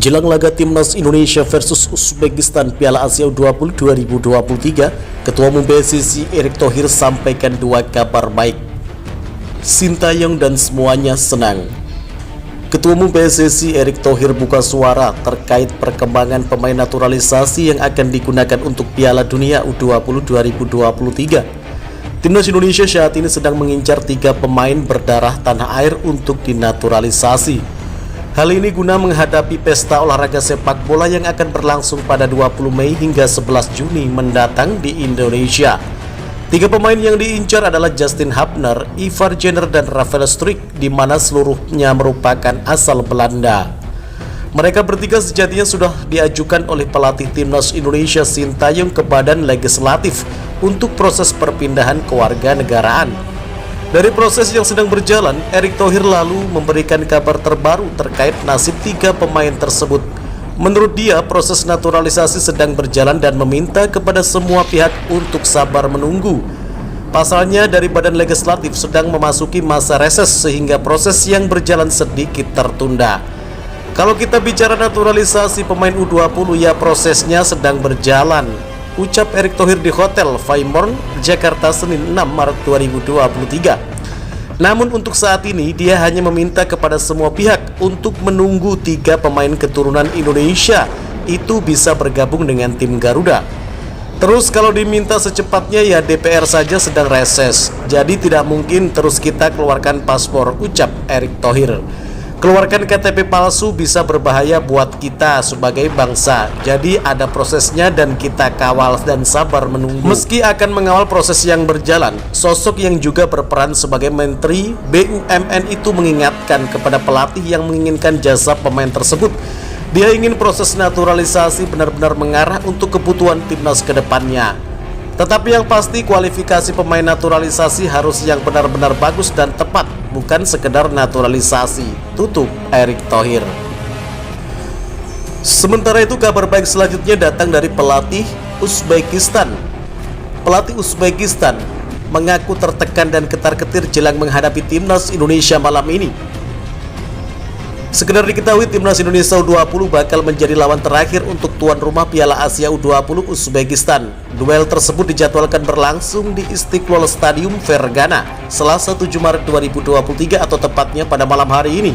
Jelang laga Timnas Indonesia versus Uzbekistan Piala Asia U20 2023, Ketua Umum PSSI Erick Thohir sampaikan dua kabar baik. Sintayong dan semuanya senang. Ketua Umum PSSI Erick Thohir buka suara terkait perkembangan pemain naturalisasi yang akan digunakan untuk Piala Dunia U20 2023. Timnas Indonesia saat ini sedang mengincar 3 pemain berdarah tanah air untuk dinaturalisasi. Hal ini guna menghadapi pesta olahraga sepak bola yang akan berlangsung pada 20 Mei hingga 11 Juni mendatang di Indonesia. 3 pemain yang diincar adalah Justin Hubner, Ivar Jenner, dan Rafael Struijk, di mana seluruhnya merupakan asal Belanda. Mereka bertiga sejatinya sudah diajukan oleh pelatih Timnas Indonesia Sintayong ke Badan Legislatif untuk proses perpindahan kewarganegaraan. Dari proses yang sedang berjalan, Erick Thohir lalu memberikan kabar terbaru terkait nasib 3 pemain tersebut. Menurut dia, proses naturalisasi sedang berjalan dan meminta kepada semua pihak untuk sabar menunggu. Pasalnya, dari Badan Legislatif sedang memasuki masa reses sehingga proses yang berjalan sedikit tertunda. Kalau kita bicara naturalisasi pemain U20, ya prosesnya sedang berjalan, ucap Erick Thohir di Hotel Fairmont, Jakarta, Senin 6 Maret 2023. Namun untuk saat ini dia hanya meminta kepada semua pihak untuk menunggu 3 pemain keturunan Indonesia itu bisa bergabung dengan tim Garuda. Terus kalau diminta secepatnya ya DPR saja sedang reses, jadi tidak mungkin terus kita keluarkan paspor, ucap Erick Thohir. Keluarkan KTP palsu bisa berbahaya buat kita sebagai bangsa. Jadi ada prosesnya dan kita kawal dan sabar menunggu. Meski akan mengawal proses yang berjalan, sosok yang juga berperan sebagai Menteri BUMN itu mengingatkan kepada pelatih yang menginginkan jasa pemain tersebut. Dia ingin proses naturalisasi benar-benar mengarah untuk kebutuhan timnas ke depannya. Tetapi yang pasti kualifikasi pemain naturalisasi harus yang benar-benar bagus dan tepat, bukan sekedar naturalisasi, tutup Erick Thohir. Sementara itu kabar baik selanjutnya datang dari pelatih Uzbekistan. Pelatih Uzbekistan mengaku tertekan dan ketar-ketir jelang menghadapi Timnas Indonesia malam ini. Sekedar diketahui, Timnas Indonesia U20 bakal menjadi lawan terakhir untuk tuan rumah Piala Asia U20 Uzbekistan. Duel tersebut dijadwalkan berlangsung di Istiqlal Stadium Fergana, Selasa 7 Maret 2023 atau tepatnya pada malam hari ini.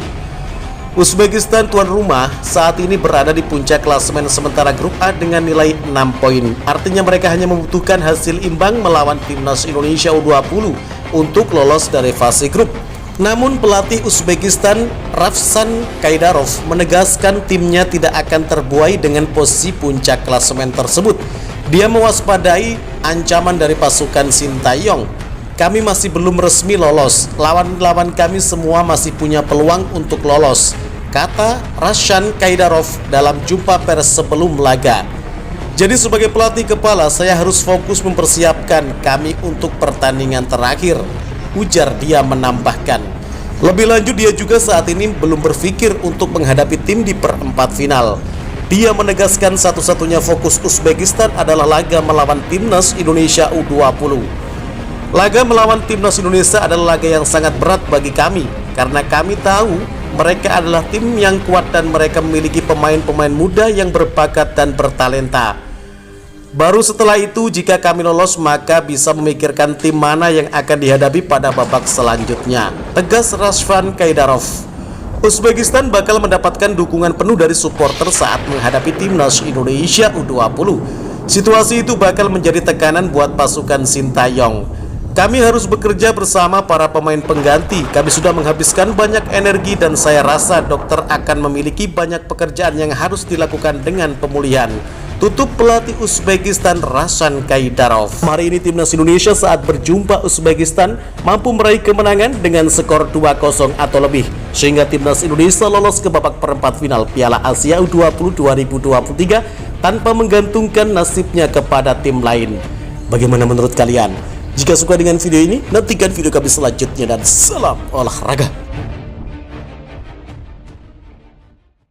Uzbekistan tuan rumah saat ini berada di puncak klasemen sementara grup A dengan nilai 6 poin. Artinya mereka hanya membutuhkan hasil imbang melawan Timnas Indonesia U20 untuk lolos dari fase grup. Namun pelatih Uzbekistan Ravshan Kaidarov menegaskan timnya tidak akan terbuai dengan posisi puncak klasemen tersebut. Dia mewaspadai ancaman dari pasukan Sintayong. Kami masih belum resmi lolos, lawan-lawan kami semua masih punya peluang untuk lolos, kata Ravshan Kaidarov dalam jumpa pers sebelum laga. Jadi sebagai pelatih kepala, saya harus fokus mempersiapkan kami untuk pertandingan terakhir, ujar dia menambahkan. Lebih lanjut, dia juga saat ini belum berpikir untuk menghadapi tim di perempat final. Dia menegaskan satu-satunya fokus Uzbekistan adalah laga melawan Timnas Indonesia U20. Laga melawan Timnas Indonesia adalah laga yang sangat berat bagi kami, karena kami tahu mereka adalah tim yang kuat dan mereka memiliki pemain-pemain muda yang berbakat dan bertalenta. Baru setelah itu, jika kami lolos, maka bisa memikirkan tim mana yang akan dihadapi pada babak selanjutnya, tegas Ravshan Kaidarov. Uzbekistan bakal mendapatkan dukungan penuh dari supporter saat menghadapi Timnas Indonesia U20. Situasi itu bakal menjadi tekanan buat pasukan Sintayong. Kami harus bekerja bersama para pemain pengganti. Kami sudah menghabiskan banyak energi dan saya rasa dokter akan memiliki banyak pekerjaan yang harus dilakukan dengan pemulihan, tutup pelatih Uzbekistan Ravshan Kaidarov. Hari ini Timnas Indonesia saat berjumpa Uzbekistan mampu meraih kemenangan dengan skor 2-0 atau lebih, sehingga Timnas Indonesia lolos ke babak perempat final Piala Asia U20 2023 tanpa menggantungkan nasibnya kepada tim lain. Bagaimana menurut kalian? Jika suka dengan video ini, nantikan video kami selanjutnya dan salam olahraga.